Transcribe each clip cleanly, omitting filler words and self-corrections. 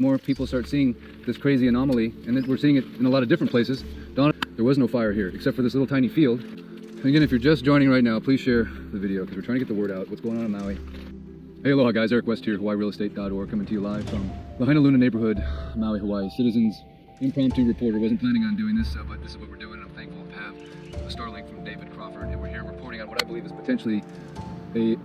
more people start seeing this crazy anomaly, and we're seeing it in a lot of different places. There was no fire here except for this little tiny field. And again, if you're just joining right now, please share the video because we're trying to get the word out. What's going on in Maui? Hey, aloha guys, Eric West here, HawaiiRealEstate.org, coming to you live from Lahaina Luna neighborhood, Maui, Hawaii. Citizens impromptu reporter, wasn't planning on doing this, but this is what we're doing. I'm thankful to have a Starlink from David Crawford, and we're here reporting on what I believe is potentially a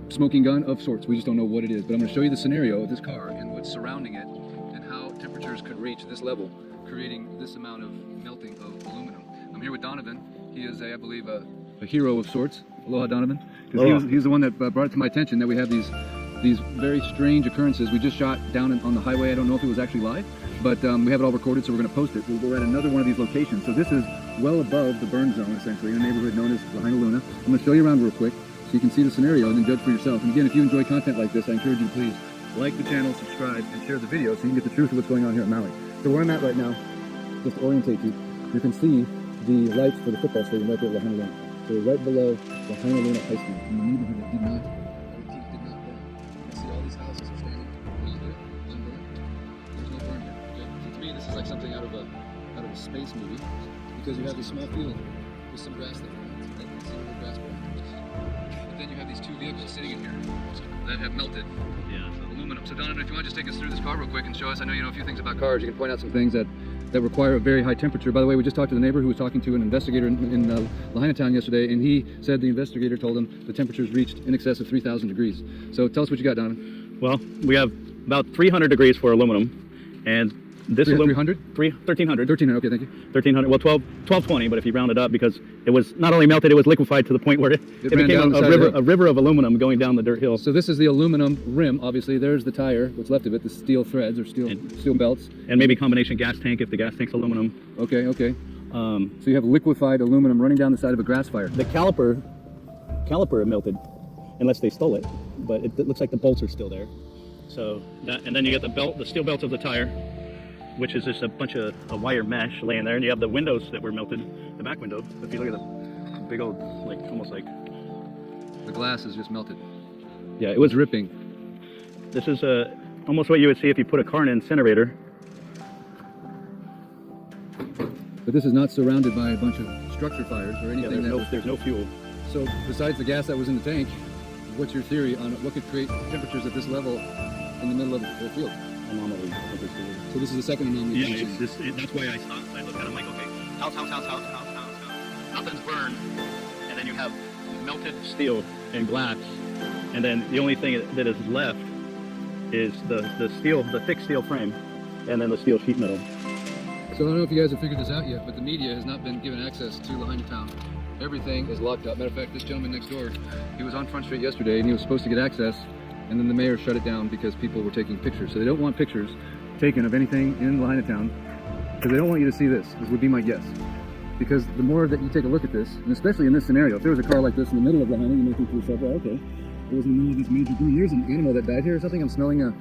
smoking gun of sorts. We just don't know what it is, but I'm going to show you the scenario of this car and what's surrounding it and how temperatures could reach this level, creating this amount of melting of aluminum. I'm here with Donovan. He is, I believe, a hero of sorts. Aloha, Donovan. Because he was the one that brought it to my attention that we have these very strange occurrences. We just shot down on the highway. I don't know if it was actually live, but we have it all recorded, so we're going to post it. We're at another one of these locations. So this is well above the burn zone, essentially, in a neighborhood known as Lahaina Luna. I'm going to show you around real quick so you can see the scenario and then judge for yourself. And again, if you enjoy content like this, I encourage you to please like the channel, subscribe, and share the video so you can get the truth of what's going on here at Maui. So where I'm at right now, just to orientate you, you can see the lights for the football stadium right there at Lahaina Luna. So right below Lahaina Luna High School, in the neighborhood that did not burn. You can see all these houses are standing unburned. There's no burn here. Okay? So to me, this is like something out of a space movie, because you have this small field with some grass there. But then you have these two vehicles sitting in here that have melted aluminum. So Donovan, if you want to just take us through this car real quick and show us, I know you know a few things about cars, you can point out some things that require a very high temperature. By the way, we just talked to the neighbor who was talking to an investigator in Lahaina town yesterday, and he said the investigator told him the temperatures reached in excess of 3,000 degrees. So tell us what you got, Donovan. Well, we have about 300 degrees for aluminum, and this 300? 1,300. 1,300, okay, thank you. 1,300, well 1220, but if you round it up, because it was not only melted, it was liquefied to the point where it became a river of aluminum going down the dirt hill. So this is the aluminum rim, obviously. There's the tire, what's left of it, the steel threads or steel belts. And maybe combination gas tank if the gas tank's aluminum. Okay, okay. So you have liquefied aluminum running down the side of a grass fire. The caliper melted, unless they stole it, but it looks like the bolts are still there. So that, and then you get the steel belts of the tire, which is just a bunch of wire mesh laying there, and you have the windows that were melted, the back window. If you look at the big old, like almost like the glass is just melted. Yeah, it was dripping. This is almost what you would see if you put a car in an incinerator. But this is not surrounded by a bunch of structure fires or anything. Yeah, there's no fuel. So besides the gas that was in the tank, what's your theory on what could create temperatures at this level in the middle of the field? Anomaly. So this is the second anomaly. Yeah, that's why I stopped. I looked at it, I'm like, okay, house. Nothing's burned. And then you have melted steel and glass. And then the only thing that is left is the thick steel frame, and then the steel sheet metal. So I don't know if you guys have figured this out yet, but the media has not been given access to Lahaina town. Everything is locked up. Matter of fact, this gentleman next door, he was on Front Street yesterday and he was supposed to get access, and then the mayor shut it down because people were taking pictures. So they don't want pictures taken of anything in Lahaina town because they don't want you to see this would be my guess. Because the more that you take a look at this, and especially in this scenario, if there was a car like this in the middle of Lahaina, you might think to yourself, well, okay, it was in the middle of this major boom. There's an animal that died here or something. I'm smelling that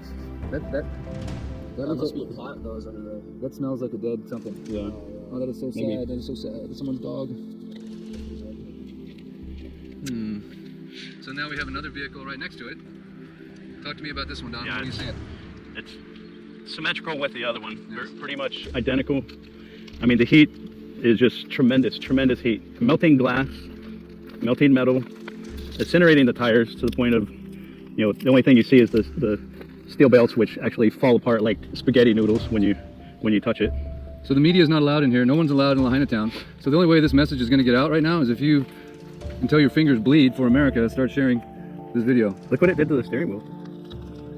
must be a plant that was under there. That smells like a dead something. Yeah. Oh, that is so sad. That is so sad. That's someone's dog. So now we have another vehicle right next to it. Talk to me about this one, Don. Yeah, what are you saying? It's symmetrical with the other one. They're pretty much identical. I mean, the heat is just tremendous heat. Melting glass, melting metal, incinerating the tires to the point of, you know, the only thing you see is the steel belts, which actually fall apart like spaghetti noodles when you touch it. So the media is not allowed in here. No one's allowed in Lahaina town. So the only way this message is going to get out right now is if you, until your fingers bleed for America, start sharing this video. Look what it did to the steering wheel.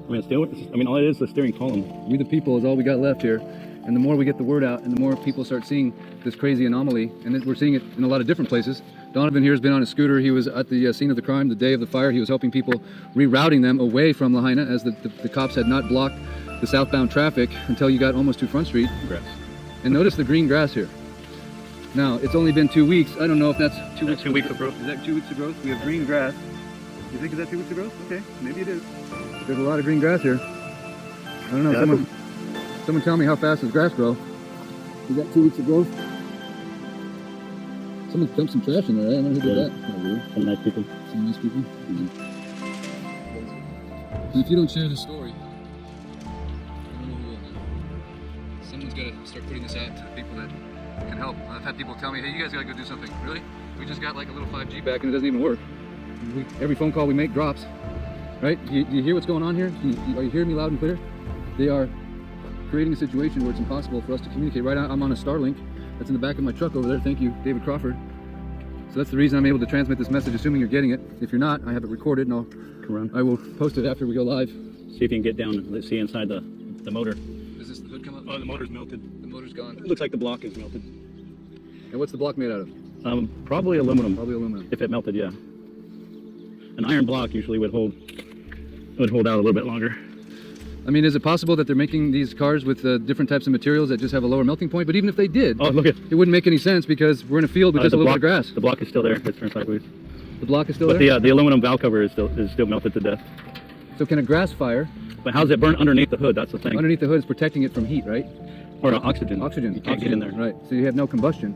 I mean, all it is the steering column. We the people is all we got left here. And the more we get the word out and the more people start seeing this crazy anomaly, and we're seeing it in a lot of different places. Donovan here has been on a scooter. He was at the scene of the crime the day of the fire. He was helping people, rerouting them away from Lahaina, as the cops had not blocked the southbound traffic until you got almost to Front Street. Grass. And notice the green grass here. Now, it's only been 2 weeks. I don't know if that's 2 weeks. 2 weeks of growth. Is that 2 weeks of growth? We have green grass. You think is that 2 weeks of growth? Okay, maybe it is. There's a lot of green grass here. I don't know. Yeah, someone tell me how fast does grass grow? Is that 2 weeks of growth? Someone dumped some trash in there, right? I wonder who did that. Kind of weird. Some nice people. Some nice people. And if you don't share the story, I don't know Someone's got to start putting this out to the people that can help. I've had people tell me, hey, you guys got to go do something. Really? We just got like a little 5G back and it doesn't even work. Every phone call we make drops. Right? Do you hear what's going on here? Are you hearing me loud and clear? They are creating a situation where it's impossible for us to communicate. Right now, I'm on a Starlink that's in the back of my truck over there. Thank you, David Crawford. So that's the reason I'm able to transmit this message, assuming you're getting it. If you're not, I have it recorded and I will post it after we go live. See if you can get down and let's see inside the motor. Does this hood come up? Oh, the motor's melted. The motor's gone. It looks like the block is melted. And what's the block made out of? Probably aluminum. Probably aluminum. If it melted, yeah. An iron block usually would hold out a little bit longer. I mean, is it possible that they're making these cars with different types of materials that just have a lower melting point? But even if they did, oh, look at it wouldn't make any sense because we're in a field with just a little bit of grass. The block is still there. It's turned sideways. The block is still there? there? But the aluminum valve cover is still melted to death. So can a grass fire... But how's it burn underneath the hood? That's the thing. Underneath the hood is protecting it from heat, right? Or oxygen. Oxygen. You can't get in there. Right. So you have no combustion.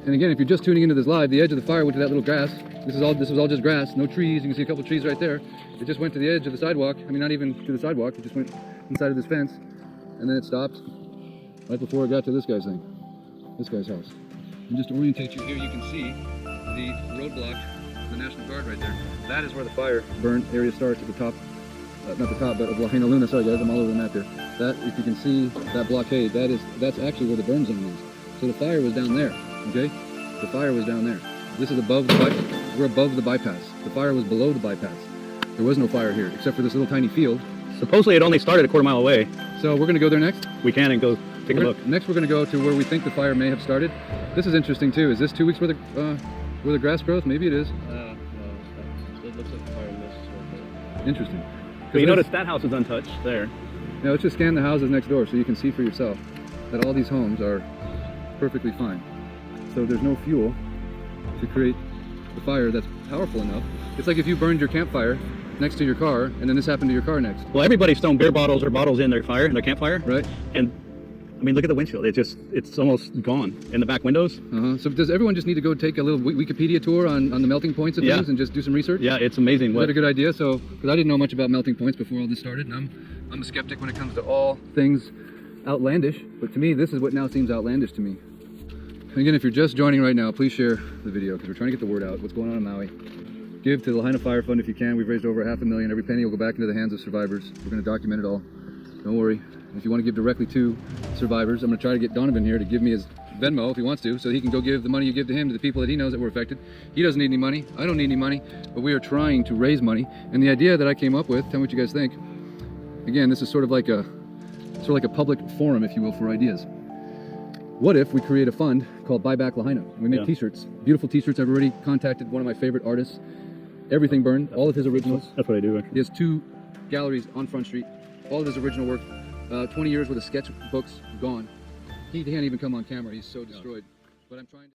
And again, if you're just tuning into this live, the edge of the fire went to that little grass. This was all just grass, no trees. You can see a couple trees right there. It just went to the edge of the sidewalk. I mean, not even to the sidewalk. It just went inside of this fence, and then it stopped right before it got to this guy's thing, this guy's house. And just to orientate you here, you can see the roadblock, the National Guard right there. That is where the fire burn area starts at the top. Not the top, but of Lahaina Luna. Sorry guys, I'm all over the map here. That, if you can see that blockade, that's actually where the burn zone is. So the fire was down there, okay? The fire was down there. This is above we're above the bypass. The fire was below the bypass. There was no fire here, except for this little tiny field. Supposedly it only started a quarter mile away. So we're gonna go there next? We can and go take a look. Next we're gonna go to where we think the fire may have started. This is interesting too. Is this 2 weeks where the grass grows? Maybe it is. No, it looks like the fire missed. Interesting. But you notice that house is untouched there. Now let's just scan the houses next door so you can see for yourself that all these homes are perfectly fine. So there's no fuel to create the fire that's powerful enough. It's like if you burned your campfire next to your car and then this happened to your car next. Well, everybody's thrown beer bottles or bottles in their campfire. Right. And I mean, look at the windshield. It's almost gone. In the back windows. So does everyone just need to go take a little Wikipedia tour on the melting points of things and just do some research? Yeah, it's amazing. Is that a good idea? So, because I didn't know much about melting points before all this started, and I'm a skeptic when it comes to all things outlandish. But to me, this is what now seems outlandish to me. And again, if you're just joining right now, please share the video because we're trying to get the word out. What's going on in Maui? Give to the Lahaina Fire Fund if you can. We've raised over $500,000. Every penny will go back into the hands of survivors. We're going to document it all. Don't worry. If you want to give directly to survivors, I'm going to try to get Donovan here to give me his Venmo if he wants to, so he can go give the money you give to him to the people that he knows that were affected. He doesn't need any money. I don't need any money, but we are trying to raise money. And the idea that I came up with, tell me what you guys think. Again, this is sort of like a public forum, if you will, for ideas. What if we create a fund called Buy Back Lahaina? We make t-shirts, beautiful t-shirts. I've already contacted one of my favorite artists. Everything burned, all of his originals. That's what I do. He has 2 galleries on Front Street, all of his original work. 20 years worth of sketchbooks gone. He can't even come on camera. He's so destroyed. But I'm trying to...